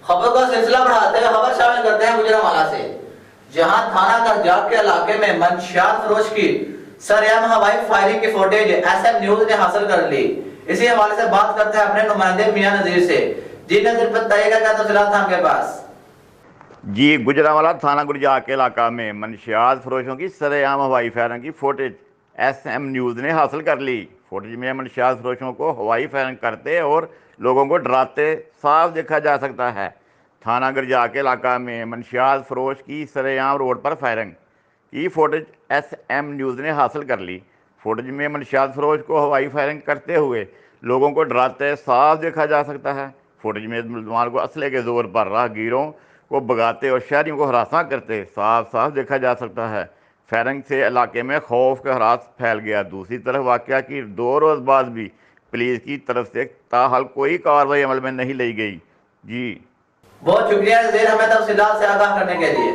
خبر کا سلسلہ بڑھاتے ہوئے خبر شامل کرتے ہیں گجرانوالہ سے، جہاں تھانہ کرجاگ کے علاقے میں منشیات فروش کی سرعام ہوائی فائرنگ کی فوٹیج ایس ایم نیوز نے حاصل کر لی۔ اسی حوالے سے بات کرتے ہیں اپنے نمائندے میاں نذیر سے۔ جی نذیر، بتائیے گا کیا تفصیلات ہیں آپ کے پاس؟ جی، گجرانوالہ تھانہ کرجاگ کے علاقہ میں منشیات فروشوں کی سرعام ہوائی فائرنگ کی فوٹیج ایس ایم نیوز نے حاصل کر لی۔ فوٹیج میں منشیات فروشوں کو ہوائی فائرنگ کرتے اور لوگوں کو ڈراتے صاف دیکھا جا سکتا ہے۔ تھانہ کرجاگ کے علاقہ میں منشیات فروش کی سرعام روڈ پر فائرنگ کی فوٹیج ایس ایم نیوز نے حاصل کر لی۔ فوٹیج میں منشیات فروش کو ہوائی فائرنگ کرتے ہوئے لوگوں کو ڈراتے صاف دیکھا جا سکتا ہے۔ فوٹیج میں ملزمان کو اسلحے کے زور پر راہگیروں کو بھگاتے اور شہریوں کو ہراساں کرتے صاف دیکھا جا سکتا ہے۔ فائرنگ سے علاقے میں خوف کا ہراس پھیل گیا۔ دوسری طرف واقعہ کی 2 روز بعد بھی پولیس کی طرف سے تاحال کوئی کارروائی عمل میں نہیں لی گئی۔ جی بہت شکریہ نذیر، ہمیں تفصیلات سے آگاہ کرنے کے لیے۔